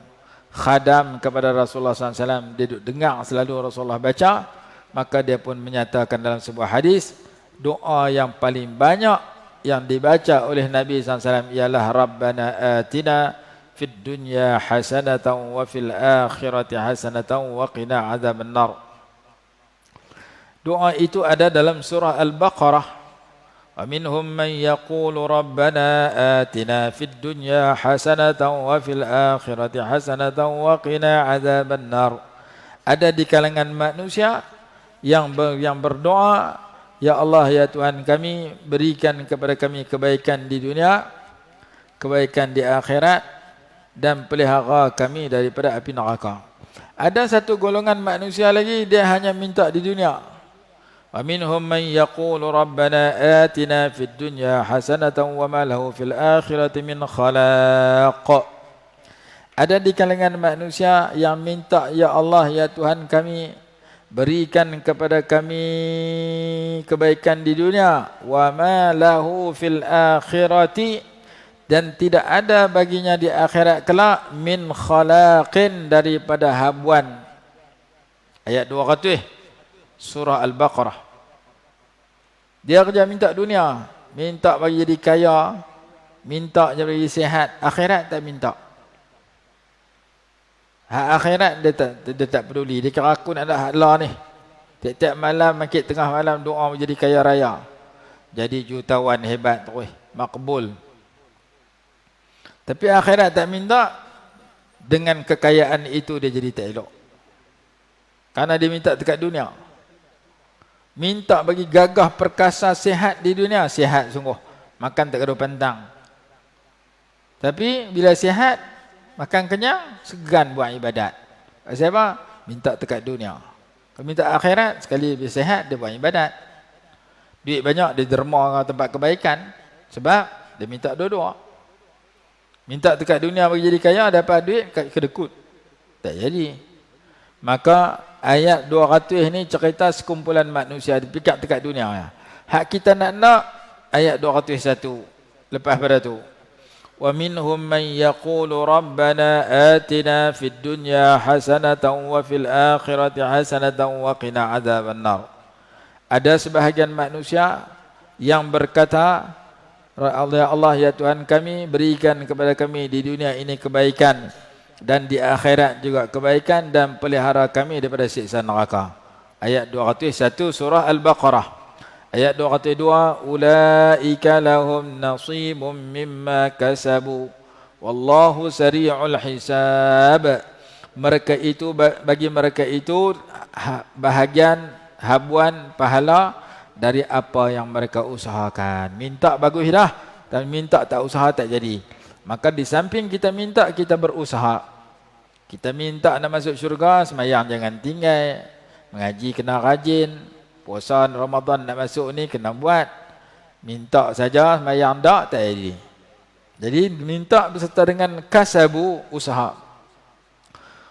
khadam kepada Rasulullah SAW. Dia duduk dengar selalu Rasulullah baca. Maka dia pun menyatakan dalam sebuah hadis, doa yang paling banyak yang dibaca oleh Nabi SAW ialah Rabbana atina fid dunya hasanatan wa fil akhirati hasanatan wa qina adzaban nar. Doa itu ada dalam surah Al-Baqarah. Wa minhum man yaqulu rabbana atina fid dunya hasanatan wa fil akhirati hasanatan wa qina adzaban nar. Ada di kalangan manusia yang berdoa, ya Allah ya Tuhan kami, berikan kepada kami kebaikan di dunia, kebaikan di akhirat, dan pelihara kami daripada api neraka. Ada satu golongan manusia lagi, dia hanya minta di dunia. Wa minhum man yaqulu rabbana atina fid dunya hasanatan wa ma lahu fil akhirati min khalaq. Ada di kalangan manusia yang minta, ya Allah ya Tuhan kami, berikan kepada kami kebaikan di dunia, wa ma lahu fil akhirati, dan tidak ada baginya di akhirat kelak, min khalaqin, daripada habuan. Ayat 200 surah Al-Baqarah. Dia kerja minta dunia, minta bagi jadi kaya, minta jadi sihat, akhirat tak minta. Hak akhirat dia tak peduli. Dia kira aku nak ada hak Allah ni. Tiap-tiap malam, makin tengah malam doa menjadi kaya raya. Jadi jutawan hebat terus, makbul. Tapi akhirat tak minta, dengan kekayaan itu dia jadi tak elok. Karena dia minta dekat dunia. Minta bagi gagah perkasa sihat di dunia, sihat sungguh. Makan tak gaduh pantang. Tapi bila sihat, makan kenyang, segan buat ibadat. Pasal apa? Minta dekat dunia. Kalau minta akhirat, sekali dia sihat, dia buat ibadat. Duit banyak, dia derma tempat kebaikan. Sebab dia minta dua-dua. Minta dekat dunia bagi jadi kaya, dapat duit, kedekut. Tak jadi. Maka ayat 200 ni cerita sekumpulan manusia dipikat dekat dunia. Hak kita nak ayat 201. Lepas pada tu. Wa minhum man yaqulu rabbana atina fid dunya hasanatan wa fil akhirati hasanatan wa qina adzaban nar. Ada sebahagian manusia yang berkata, ya Allah ya Tuhan kami, berikan kepada kami di dunia ini kebaikan, dan di akhirat juga kebaikan, dan pelihara kami daripada siksa neraka. Ayat 201 surah Al-Baqarah. Ayat 202, ulaika lahum nasibum mimma kasabu wallahu sari'ul hisab. Mereka itu, bagi mereka itu bahagian habuan pahala dari apa yang mereka usahakan. Minta bagus dah, dan minta tak usaha tak jadi. Maka di samping kita minta, kita berusaha. Kita minta nak masuk syurga, semayang jangan tinggal, mengaji kena rajin, puasa Ramadan nak masuk ni kena buat. Minta saja, semayang tak jadi. Jadi minta beserta dengan kasabu, usaha.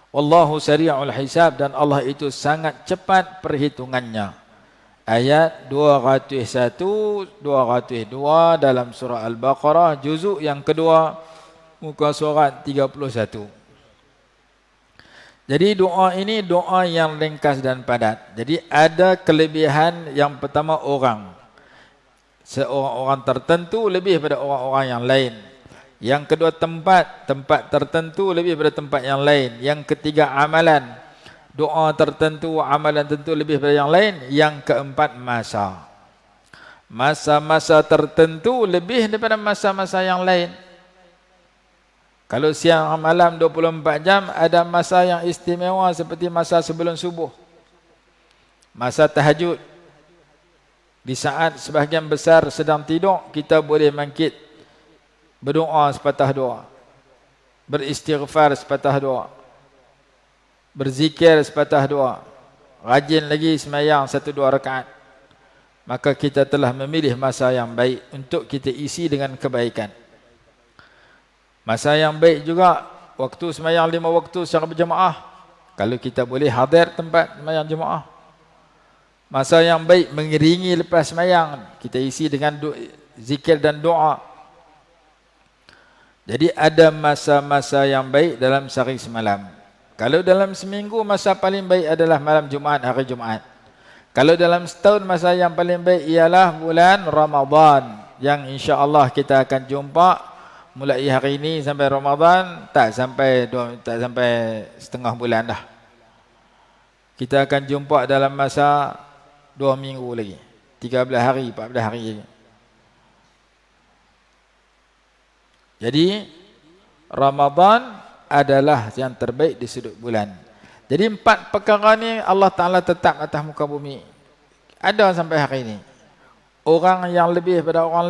Wallahu sari'ul hisab, dan Allah itu sangat cepat perhitungannya. Ayat 201, 202 dalam surah Al-Baqarah, juzuk yang kedua, muka surat 31. Jadi doa ini doa yang ringkas dan padat. Jadi ada kelebihan yang pertama orang. Seorang tertentu lebih pada orang-orang yang lain. Yang kedua tempat tertentu lebih pada tempat yang lain. Yang ketiga amalan. Doa tertentu, amalan tertentu lebih pada yang lain. Yang keempat masa. Masa-masa tertentu lebih daripada masa-masa yang lain. Kalau siang malam 24 jam, ada masa yang istimewa seperti masa sebelum subuh. Masa tahajud. Di saat sebahagian besar sedang tidur, kita boleh bangkit, berdoa sepatah doa, beristighfar sepatah doa, berzikir sepatah doa, rajin lagi semayang 1-2 rakaat, maka kita telah memilih masa yang baik untuk kita isi dengan kebaikan. Masa yang baik juga waktu semayang 5 waktu secara berjemaah, kalau kita boleh hadir tempat semayang jemaah. Masa yang baik mengiringi lepas semayang, kita isi dengan zikir dan doa. Jadi ada masa-masa yang baik dalam sehari semalam. Kalau dalam seminggu, masa paling baik adalah malam Jumaat, hari Jumaat. Kalau dalam setahun, masa yang paling baik ialah bulan Ramadan, yang insya-Allah kita akan jumpa mulai hari ini sampai Ramadan, tak sampai setengah bulan dah. Kita akan jumpa dalam masa 2 minggu lagi, 13 hari, 14 hari lagi. Jadi Ramadan adalah yang terbaik di sudut bulan. Jadi 4 perkara ni Allah Ta'ala tetap atas muka bumi, ada sampai hari ini. Orang yang lebih daripada orang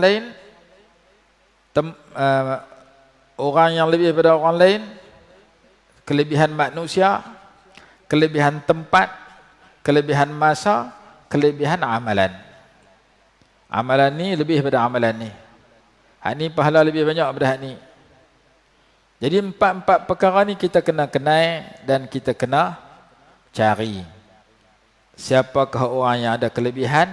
lain, kelebihan manusia, kelebihan tempat, kelebihan masa, kelebihan amalan. Amalan ni lebih daripada amalan ni. Hak ni pahala lebih banyak daripada hak ni. Jadi 4 perkara ni kita kena kenal dan kita kena cari. Siapakah orang yang ada kelebihan?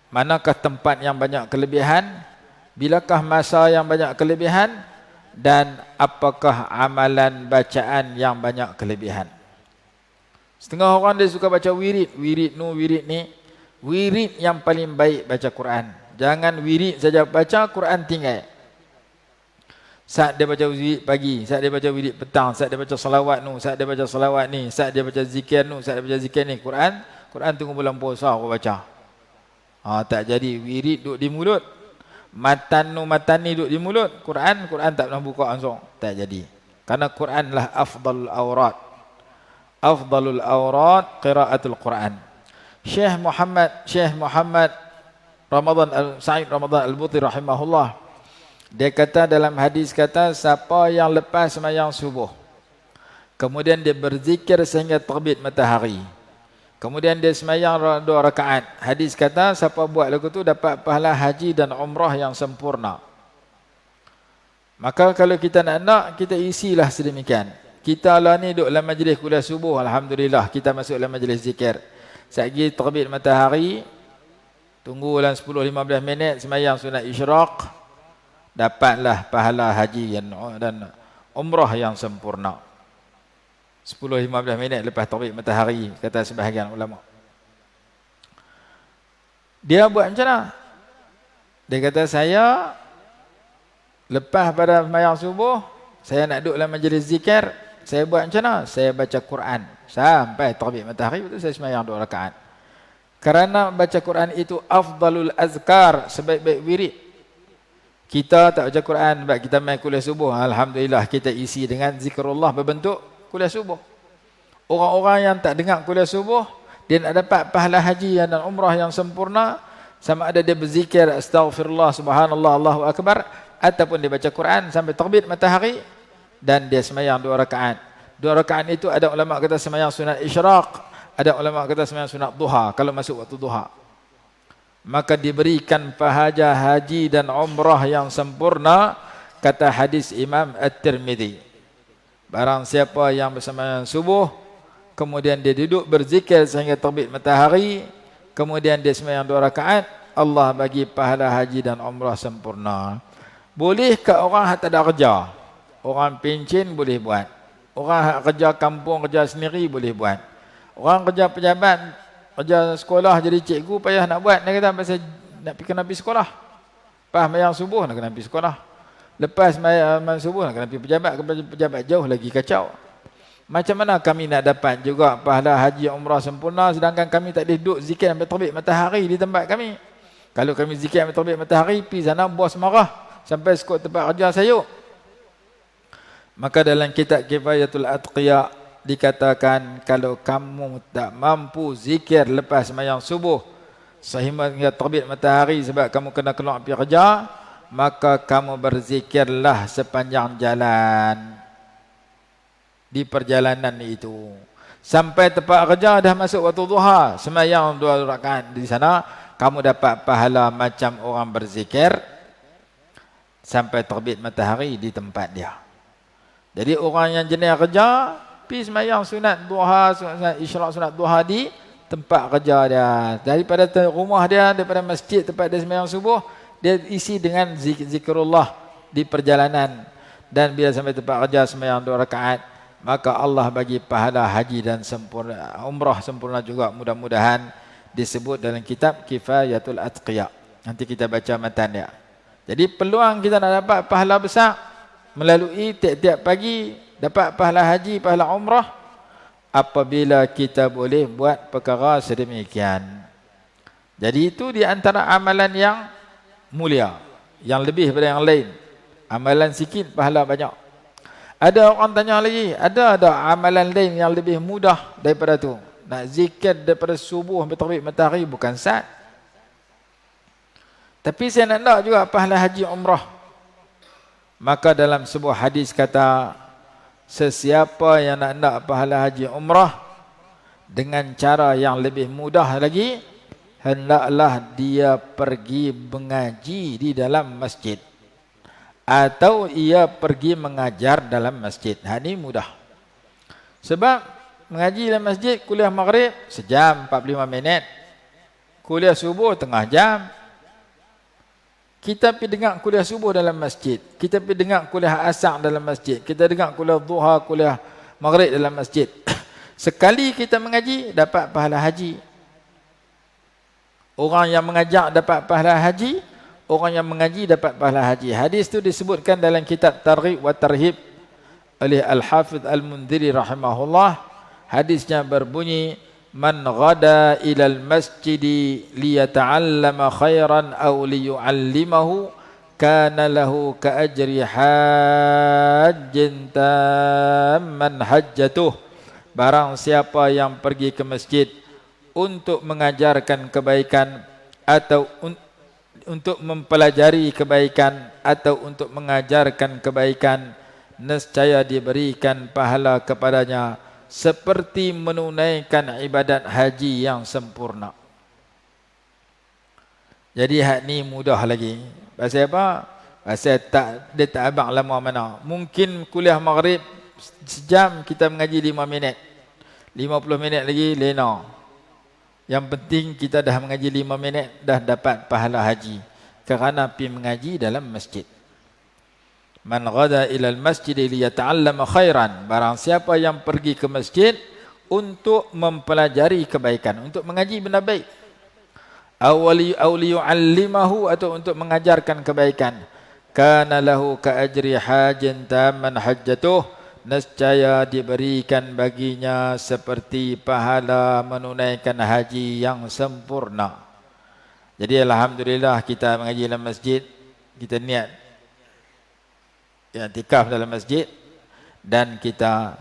Manakah tempat yang banyak kelebihan? Bilakah masa yang banyak kelebihan? Dan apakah amalan bacaan yang banyak kelebihan? Setengah orang dia suka baca wirid. Wirid ni. Wirid yang paling baik baca Quran. Jangan wirid saja baca, Quran tinggal. Saat dia baca wirid pagi, saat dia baca wirid petang, saat dia baca salawat nu, saat dia baca salawat ni, saat dia baca zikir nu, saat dia baca zikir ni. Quran tunggu bulan puasa aku baca. Tak jadi. Wirid duduk di mulut, matan ni duduk di mulut, Quran tak pernah buka langsung. Tak jadi. Karena Quran lah afdalul awrat. Afdalul awrat qiraatul Quran. Syekh Muhammad Sa'id Ramadan Al-Buti rahimahullah, dia kata dalam hadis, kata siapa yang lepas sembahyang subuh, kemudian dia berzikir sehingga terbit matahari, kemudian dia sembahyang 2 rakaat, hadis kata siapa buat lagu tu dapat pahala haji dan umrah yang sempurna. Maka kalau kita nak, kita isilah sedemikian. Kita lah ni duduk dalam majlis kuliah subuh, alhamdulillah kita masuk dalam majlis zikir. Sekali terbit matahari, tunggu dalam 10-15 minit sembahyang sunat isyraq, dapatlah pahala haji dan umrah yang sempurna. 10-15 minit lepas terbit matahari, kata sebahagian ulama. Dia buat macam mana? Dia kata, saya lepas pada sembahyang subuh, saya nak duduk dalam majlis zikir, saya buat macam mana? Saya baca Quran sampai terbit matahari, betul saya sembahyang 2 rakaat. Kerana baca Quran itu afdalul azkar, sebaik-baik wirid. Kita tak baca Quran, sebab kita main kuliah subuh, alhamdulillah kita isi dengan zikrullah berbentuk kuliah subuh. Orang-orang yang tak dengar kuliah subuh, dia nak dapat pahala haji dan umrah yang sempurna, sama ada dia berzikir astaghfirullah, subhanallah, Allahu akbar, ataupun dia baca Quran sampai terbit matahari dan dia sembahyang 2 rakaat. 2 rakaat itu ada ulama kata sembahyang sunat isyraq, ada ulama kata sembahyang sunat duha kalau masuk waktu duha. Maka diberikan pahala haji dan umrah yang sempurna, kata hadis Imam At-Tirmidzi. Barang siapa yang bersembahyang subuh, kemudian dia duduk berzikir sehingga terbit matahari, kemudian dia sembahyang 2 rakaat, Allah bagi pahala haji dan umrah sempurna. Bolehkah orang yang tak ada kerja? Orang pencen boleh buat. Orang yang kerja kampung, kerja sendiri boleh buat. Orang kerja pejabat, kerja sekolah jadi cikgu, payah nak buat. Dia kata pasal nak kena pergi sekolah. Lepas sembahyang subuh nak kena pergi sekolah. Lepas sembahyang subuh nak kena pergi pejabat, pejabat jauh lagi kacau. Macam mana kami nak dapat juga pahala haji umrah sempurna sedangkan kami tak boleh duduk zikir sampai terbit matahari di tempat kami? Kalau kami zikir sampai terbit matahari, pergi sana bos marah sampai skot tempat kerja sayuk. Maka dalam kitab Kifayatul Atqiya dikatakan, kalau kamu tak mampu zikir lepas sembahyang subuh sehingga terbit matahari sebab kamu kena keluar pergi kerja, maka kamu berzikirlah sepanjang jalan. Di perjalanan itu, Sampai tempat kerja dah masuk waktu duha, sembahyang 2 rakaat di sana, kamu dapat pahala macam orang berzikir sampai terbit matahari di tempat dia. Jadi orang yang jenis kerja, pergi sembahyang sunat duha, sunat isyraq, sunat duha di tempat kerja dia. Daripada rumah dia, daripada masjid tempat dia sembahyang subuh, dia isi dengan zikrullah di perjalanan. Dan bila sampai tempat kerja sembahyang 2 rakaat, maka Allah bagi pahala haji dan sempurna, umrah sempurna juga. Mudah-mudahan disebut dalam kitab Kifayatul Atqiya. Nanti kita baca matan dia. Jadi peluang kita nak dapat pahala besar melalui tiap-tiap pagi dapat pahala haji, pahala umrah, apabila kita boleh buat perkara sedemikian. Jadi itu di antara amalan yang mulia, yang lebih daripada yang lain. Amalan sikit pahala banyak. Ada orang tanya lagi, ada amalan lain yang lebih mudah daripada tu? Nak zikir daripada subuh sampai terbit matahari bukan sat. Tapi saya nak juga pahala haji umrah. Maka dalam sebuah hadis kata, sesiapa yang nak pahala haji umrah dengan cara yang lebih mudah lagi, hendaklah dia pergi mengaji di dalam masjid, atau ia pergi mengajar dalam masjid. Ini mudah. Sebab mengaji dalam masjid, kuliah maghrib sejam 45 minit, kuliah subuh tengah jam. Kita pergi dengar kuliah subuh dalam masjid, kita pergi dengar kuliah asar dalam masjid, kita dengar kuliah duha, kuliah maghrib dalam masjid. Sekali kita mengaji dapat pahala haji. Orang yang mengajar dapat pahala haji, orang yang mengaji dapat pahala haji. Hadis itu disebutkan dalam kitab Targhib wa Tarhib oleh Al-Hafidh Al-Mundhiri rahimahullah. Hadisnya berbunyi, man ghada ilal masjidi liyata'allama khairan aw liyu'allimahu kana lahu ka ajri hajjin tamman hajjatuh. Barang siapa yang pergi ke masjid untuk mengajarkan kebaikan atau untuk mempelajari kebaikan atau untuk mengajarkan kebaikan, nescaya diberikan pahala kepadanya seperti menunaikan ibadat haji yang sempurna. Jadi hak ni mudah lagi. Pasal apa? Pasal dia tak abang lama mana. Mungkin kuliah maghrib sejam kita mengaji 5 minit. 50 minit lagi lena. Yang penting kita dah mengaji 5 minit dah dapat pahala haji. Kerana pergi mengaji dalam masjid. Man ghada ilal masjid liyata'allama khairan. Barang siapa yang pergi ke masjid untuk mempelajari kebaikan, untuk mengaji benda baik. Aw liyu'allimahu, atau untuk mengajarkan kebaikan. Kana lahu ka ajri hajin tamman hajjatuh. Nescaya diberikan baginya seperti pahala menunaikan haji yang sempurna. Jadi alhamdulillah kita mengaji dalam masjid, kita niat i'tikaf dalam masjid, dan kita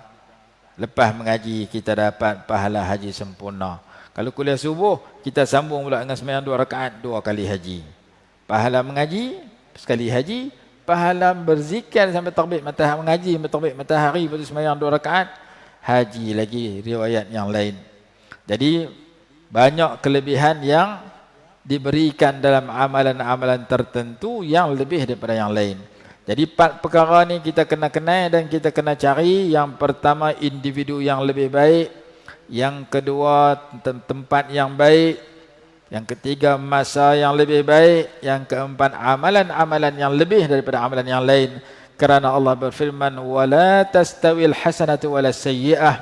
lepas mengaji kita dapat pahala haji sempurna. Kalau kuliah subuh kita sambung pula dengan sembahyang 2 rakaat 2 kali haji. Pahala mengaji sekali haji, pahala berzikir sampai terbit matahari, mengaji sampai terbit matahari, lepas tu sembahyang 2 rakaat haji lagi, riwayat yang lain. Jadi banyak kelebihan yang diberikan dalam amalan-amalan tertentu yang lebih daripada yang lain. Jadi 4 perkara ni kita kena kenal dan kita kena cari. Yang pertama, individu yang lebih baik. Yang kedua, tempat yang baik. Yang ketiga, masa yang lebih baik. Yang keempat, amalan-amalan yang lebih daripada amalan yang lain. Kerana Allah berfirman, وَلَا تَسْتَوِي الْحَسَنَةُ وَلَا السَّيِّئَةُ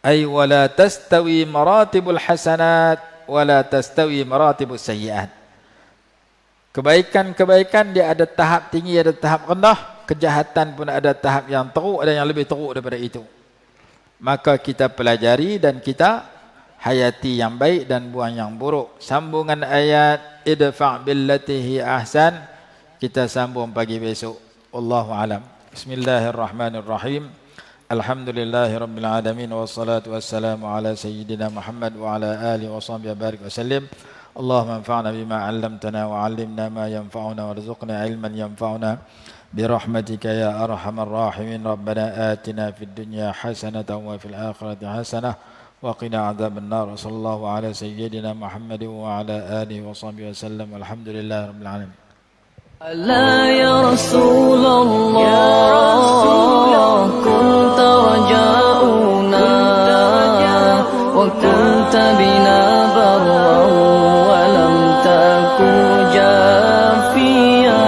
أي وَلَا تَسْتَوِي مَرَاتِبُ الْحَسَنَاتِ وَلَا تَسْتَوِي مَرَاتِبُ السَّيِّئَةِ. Kebaikan-kebaikan dia ada tahap tinggi, ada tahap rendah. Kejahatan pun ada tahap yang teruk, ada yang lebih teruk daripada itu. Maka kita pelajari dan kita hayati yang baik dan buang yang buruk. Sambungan ayat idfa' billati hi ahsan kita sambung pagi besok. Wallahu alam. Bismillahirrahmanirrahim. Alhamdulillahirabbil alamin wassalatu wassalamu ala sayyidina Muhammad wa ala alihi wa sahbihi barik wasallim. Allahumma anfa'na bima 'allamtana wa 'allimna ma yanfa'una warzuqna 'ilman yanfa'una برحمتك يا أرحم الراحمين. ربنا آتنا في الدنيا حسنة وفي الآخرة حسنة وقنا عذاب النار. صلى الله على سيدنا محمد وعلى آله وصحبه وسلم والحمد لله رب العالمين. ألا يا رسول الله كنت رجاؤنا وكنت بنا برا ولم تكن جافيا.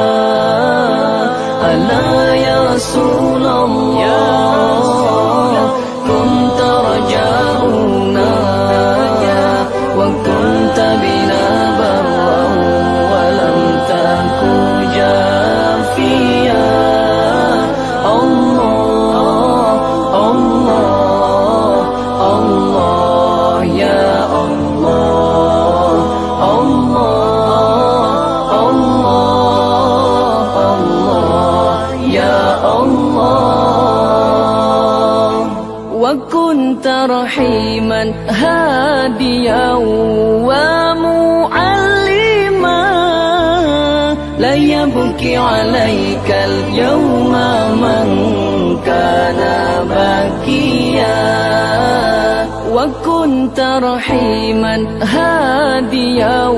ألا يا رسول الله كنت رجاؤنا وكنت بنا برا ولم تكن جافيا. الله الله الله يا الله الله الله الله يا الله. وكنت رحيما هاديا ومعلما لا يبكي عليك اليوم من كان باكيا. وكنت رحيما هاديا